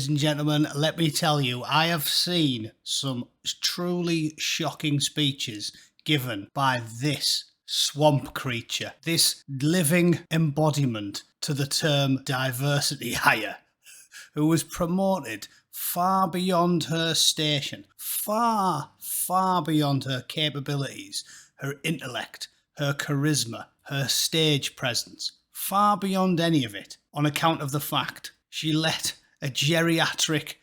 ladies and gentlemen, let me tell you, I have seen some truly shocking speeches given by this swamp creature, this living embodiment to the term diversity hire, who was promoted far beyond her station, far beyond her capabilities, her intellect, her charisma, her stage presence, far beyond any of it, on account of the fact she let a geriatric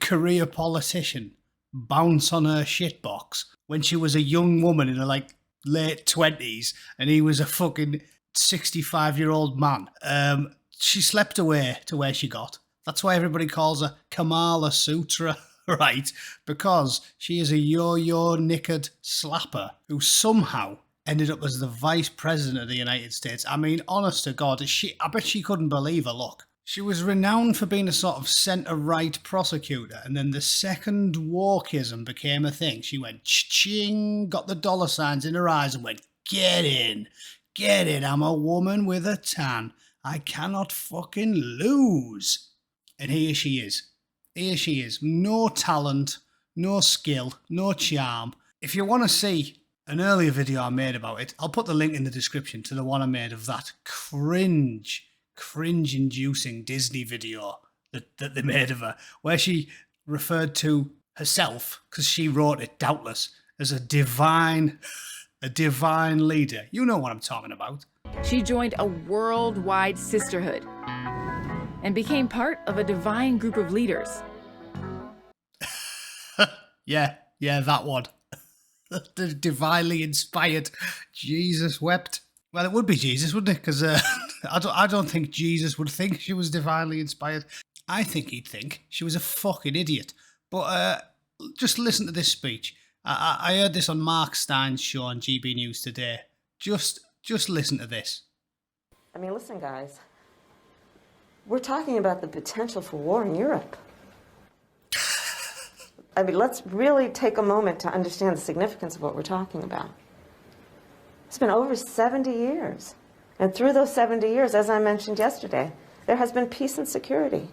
career politician bounce on her shitbox when she was a young woman in her late 20s and he was a fucking 65-year-old man. She slept away to where she got. That's why everybody calls her Kamala Sutra, right? Because she is a yo-yo knickered slapper who somehow ended up as the Vice President of the United States. I mean, honest to God, I bet she couldn't believe her luck. She was renowned for being a sort of centre-right prosecutor, and then the second wokeism became a thing. She went ching, got the dollar signs in her eyes and went, get in, I'm a woman with a tan. I cannot fucking lose. And here she is. No talent, no skill, no charm. If you want to see an earlier video I made about it, I'll put the link in the description to the one I made of that cringe-inducing Disney video that they made of her, where she referred to herself, because she wrote it doubtless, as a divine leader. You know what I'm talking about. She joined a worldwide sisterhood and became part of a divine group of leaders. Yeah, that one. The divinely inspired Jesus wept. Well, it would be Jesus, wouldn't it? Because I don't think Jesus would think she was divinely inspired. I think he'd think she was a fucking idiot. But just listen to this speech. I heard this on Mark Stein's show on GB News today. Just listen to this. I mean, listen, guys. We're talking about the potential for war in Europe. I mean, let's really take a moment to understand the significance of what we're talking about. It's been over 70 years. And through those 70 years, as I mentioned yesterday, there has been peace and security.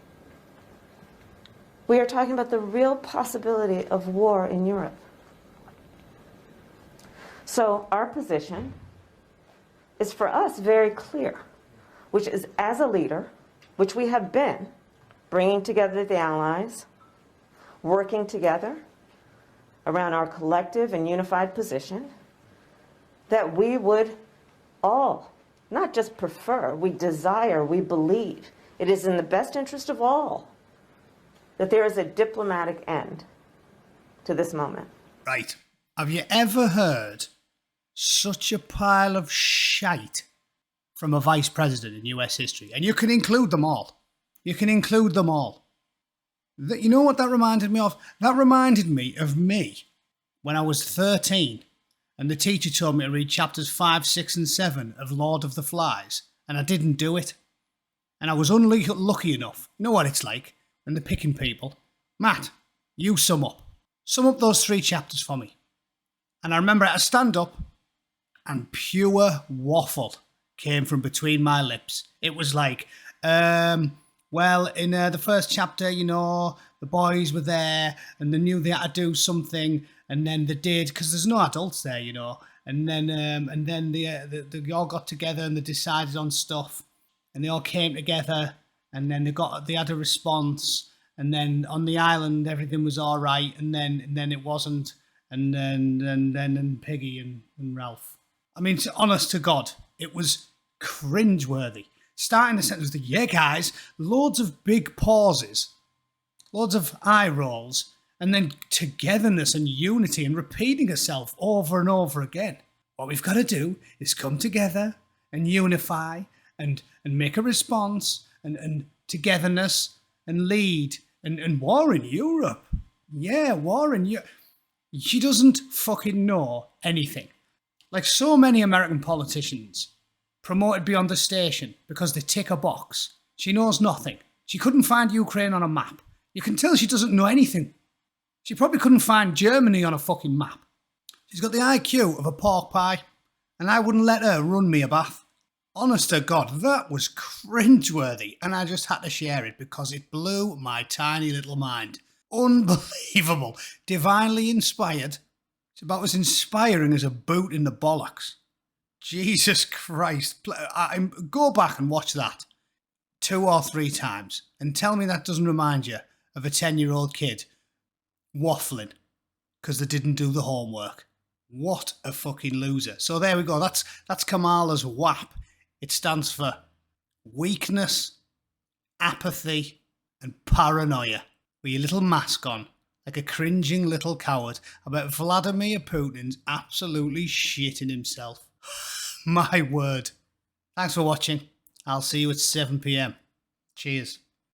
We are talking about the real possibility of war in Europe. So our position is for us very clear, which is as a leader, which we have been, bringing together the allies, working together around our collective and unified position, that we would all, not just prefer, we desire, we believe, it is in the best interest of all that there is a diplomatic end to this moment. Right. Have you ever heard such a pile of shite from a vice president in US history? And you can include them all. You know what that reminded me of? That reminded me of me when I was 13 and the teacher told me to read chapters 5, 6 and 7 of Lord of the Flies, and I didn't do it. And I was unlucky enough. You know what it's like when they're picking people. Matt, you sum up. Sum up those 3 chapters for me. And I remember I had to stand up and pure waffle came from between my lips. It was like, well, in the first chapter, you know, the boys were there and they knew they had to do something, and then they did, because there's no adults there, you know. And then they all got together and they decided on stuff, and they all came together, and then they had a response, and then on the island everything was all right, and then it wasn't, and then Piggy and Ralph. I mean, honest to God, it was cringeworthy. Starting the sentence with, yeah, guys, loads of big pauses, loads of eye rolls, and then togetherness and unity and repeating herself over and over again. What we've got to do is come together and unify and make a response and togetherness and lead and war in Europe. Yeah, war in Europe. She doesn't fucking know anything. Like so many American politicians promoted beyond the station because they tick a box. She knows nothing. She couldn't find Ukraine on a map. You can tell she doesn't know anything. She probably couldn't find Germany on a fucking map. She's got the IQ of a pork pie, and I wouldn't let her run me a bath. Honest to God, that was cringeworthy, and I just had to share it because it blew my tiny little mind. Unbelievable. Divinely inspired. It's about as inspiring as a boot in the bollocks. Jesus Christ. Go back and watch that 2 or 3 times and tell me that doesn't remind you of a 10-year-old kid waffling because they didn't do the homework. What a fucking loser. So there we go. That's Kamala's WAP. It stands for weakness, apathy, and paranoia. With your little mask on, like a cringing little coward. I bet Vladimir Putin's absolutely shitting himself. My word. Thanks for watching. I'll see you at 7 p.m. Cheers.